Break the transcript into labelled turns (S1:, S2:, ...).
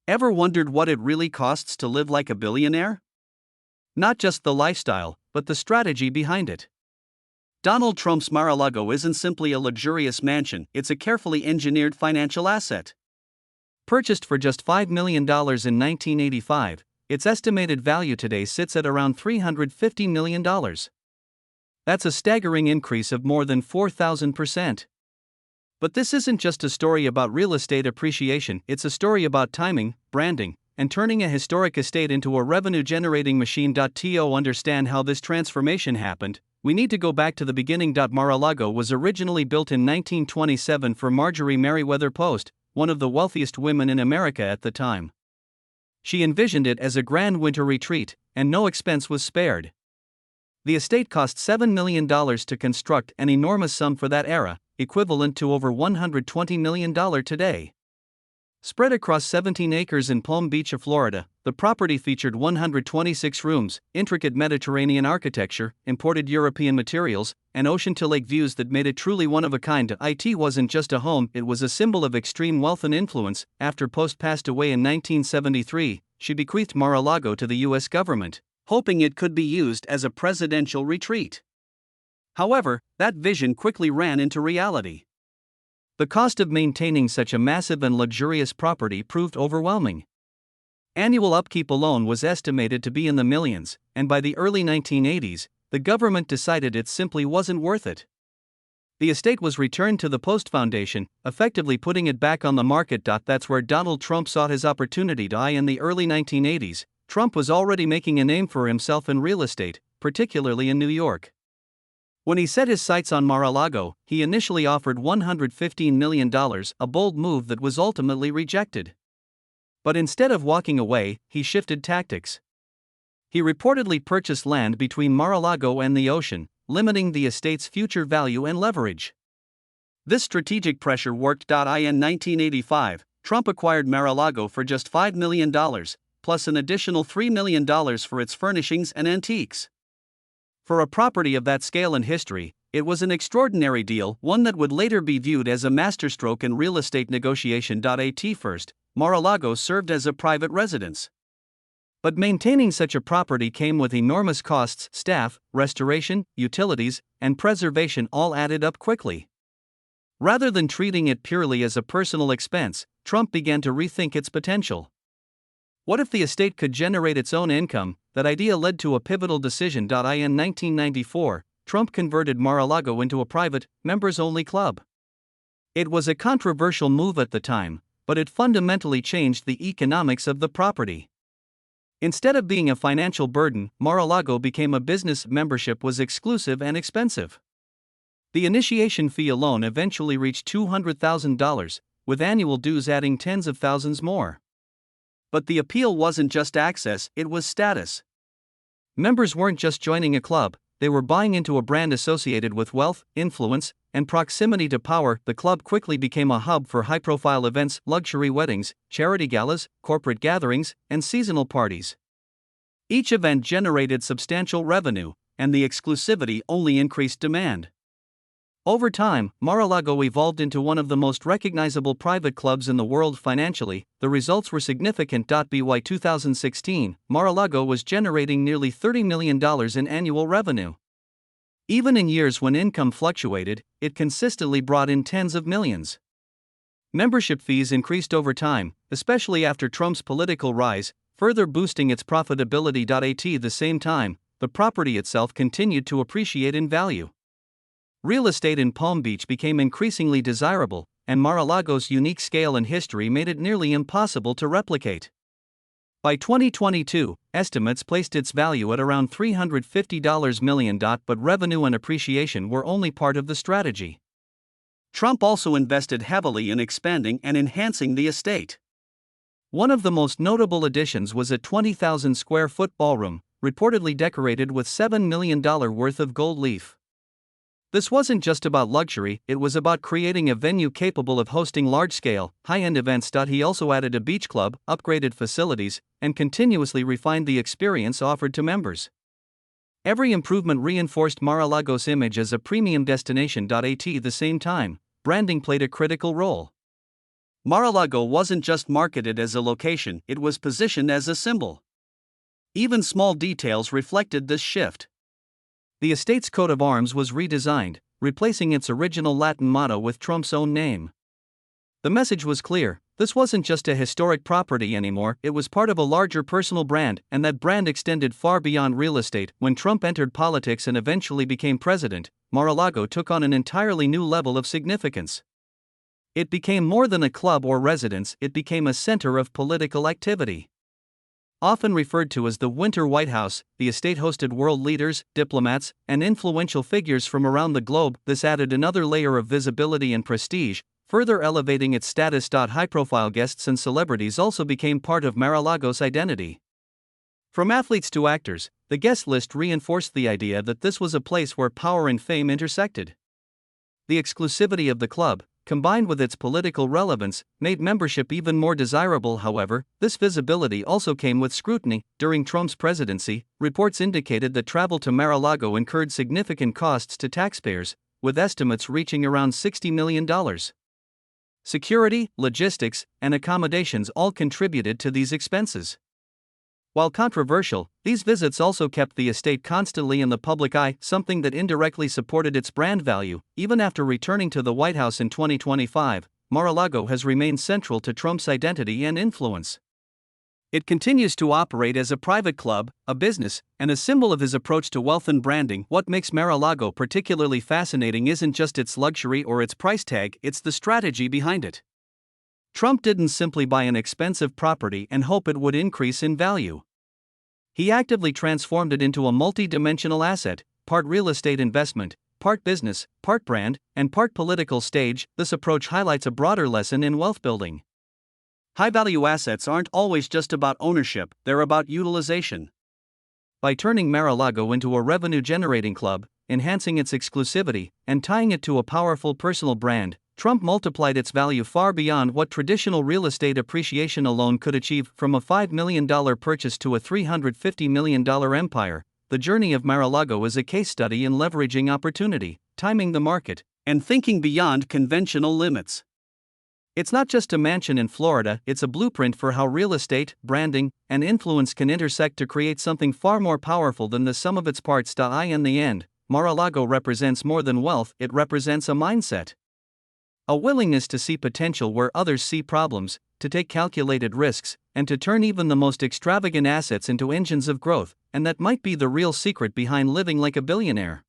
S1: Ever wondered what it really costs to live like a billionaire? Not just the lifestyle, but the strategy behind it. Donald Trump's Mar-a-Lago isn't simply a luxurious mansion, it's a carefully engineered financial asset. Purchased for just $5 million in 1985, its estimated value today sits at around $350 million. That's a staggering increase of more than 4,000%. But this isn't just a story about real estate appreciation, it's a story about timing, branding, and turning a historic estate into a revenue-generating machine. To understand how this transformation happened, we need to go back to the beginning. Mar-a-Lago was originally built in 1927 for Marjorie Merriweather Post, one of the wealthiest women in America at the time. She envisioned it as a grand winter retreat, and no expense was spared. The estate cost $7 million to construct, an enormous sum for that era, equivalent to over $120 million today. Spread across 17 acres in Palm Beach, Florida, the property featured 126 rooms, intricate Mediterranean architecture, imported European materials, and ocean-to-lake views that made it truly one of a kind. It wasn't just a home, it was a symbol of extreme wealth and influence. After Post passed away in 1973, she bequeathed Mar-a-Lago to the U.S. government, hoping it could be used as a presidential retreat. However, that vision quickly ran into reality. The cost of maintaining such a massive and luxurious property proved overwhelming. Annual upkeep alone was estimated to be in the millions, and by the early 1980s, the government decided it simply wasn't worth it. The estate was returned to the Post Foundation, effectively putting it back on the market. That's where Donald Trump sought his opportunity. In the early 1980s, Trump was already making a name for himself in real estate, particularly in New York. When he set his sights on Mar-a-Lago, he initially offered $115 million, a bold move that was ultimately rejected. But instead of walking away, he shifted tactics. He reportedly purchased land between Mar-a-Lago and the ocean, limiting the estate's future value and leverage. This strategic pressure worked. In 1985, Trump acquired Mar-a-Lago for just $5 million, plus an additional $3 million for its furnishings and antiques. For a property of that scale and history, it was an extraordinary deal, one that would later be viewed as a masterstroke in real estate negotiation. At first, Mar-a-Lago served as a private residence. But maintaining such a property came with enormous costs: staff, restoration, utilities, and preservation all added up quickly. Rather than treating it purely as a personal expense, Trump began to rethink its potential. What if the estate could generate its own income? That idea led to a pivotal decision. In 1994, Trump converted Mar-a-Lago into a private, members-only club. It was a controversial move at the time, but it fundamentally changed the economics of the property. Instead of being a financial burden, Mar-a-Lago became a business. Membership was exclusive and expensive. The initiation fee alone eventually reached $200,000, with annual dues adding tens of thousands more. But the appeal wasn't just access, it was status. Members weren't just joining a club, they were buying into a brand associated with wealth, influence, and proximity to power. The club quickly became a hub for high-profile events, luxury weddings, charity galas, corporate gatherings, and seasonal parties. Each event generated substantial revenue, and the exclusivity only increased demand. Over time, Mar-a-Lago evolved into one of the most recognizable private clubs in the world. Financially, the results were significant. By 2016, Mar-a-Lago was generating nearly $30 million in annual revenue. Even in years when income fluctuated, it consistently brought in tens of millions. Membership fees increased over time, especially after Trump's political rise, further boosting its profitability. At the same time, the property itself continued to appreciate in value. Real estate in Palm Beach became increasingly desirable, and Mar-a-Lago's unique scale and history made it nearly impossible to replicate. By 2022, estimates placed its value at around $350 million, but revenue and appreciation were only part of the strategy. Trump also invested heavily in expanding and enhancing the estate. One of the most notable additions was a 20,000 square foot ballroom, reportedly decorated with $7 million worth of gold leaf. This wasn't just about luxury, it was about creating a venue capable of hosting large-scale, high-end events. He also added a beach club, upgraded facilities, and continuously refined the experience offered to members. Every improvement reinforced Mar-a-Lago's image as a premium destination. At the same time, branding played a critical role. Mar-a-Lago wasn't just marketed as a location, it was positioned as a symbol. Even small details reflected this shift. The estate's coat of arms was redesigned, replacing its original Latin motto with Trump's own name. The message was clear: this wasn't just a historic property anymore, it was part of a larger personal brand, and that brand extended far beyond real estate. When Trump entered politics and eventually became president, Mar-a-Lago took on an entirely new level of significance. It became more than a club or residence, it became a center of political activity. Often referred to as the Winter White House, the estate hosted world leaders, diplomats, and influential figures from around the globe. This added another layer of visibility and prestige, further elevating its status. High-profile guests and celebrities also became part of Mar-a-Lago's identity. From athletes to actors, the guest list reinforced the idea that this was a place where power and fame intersected. The exclusivity of the club, combined with its political relevance, made membership even more desirable. However, this visibility also came with scrutiny. During Trump's presidency, reports indicated that travel to Mar-a-Lago incurred significant costs to taxpayers, with estimates reaching around $60 million. Security, logistics, and accommodations all contributed to these expenses. While controversial, these visits also kept the estate constantly in the public eye, something that indirectly supported its brand value. Even after returning to the White House in 2025, Mar-a-Lago has remained central to Trump's identity and influence. It continues to operate as a private club, a business, and a symbol of his approach to wealth and branding. What makes Mar-a-Lago particularly fascinating isn't just its luxury or its price tag, it's the strategy behind it. Trump didn't simply buy an expensive property and hope it would increase in value. He actively transformed it into a multi-dimensional asset, part real estate investment, part business, part brand, and part political stage. This approach highlights a broader lesson in wealth building. High-value assets aren't always just about ownership, they're about utilization. By turning Mar-a-Lago into a revenue-generating club, enhancing its exclusivity, and tying it to a powerful personal brand, Trump multiplied its value far beyond what traditional real estate appreciation alone could achieve. From a $5 million purchase to a $350 million empire, the journey of Mar-a-Lago is a case study in leveraging opportunity, timing the market, and thinking beyond conventional limits. It's not just a mansion in Florida, it's a blueprint for how real estate, branding, and influence can intersect to create something far more powerful than the sum of its parts. In the end, Mar-a-Lago represents more than wealth, it represents a mindset. A willingness to see potential where others see problems, to take calculated risks, and to turn even the most extravagant assets into engines of growth, and that might be the real secret behind living like a billionaire.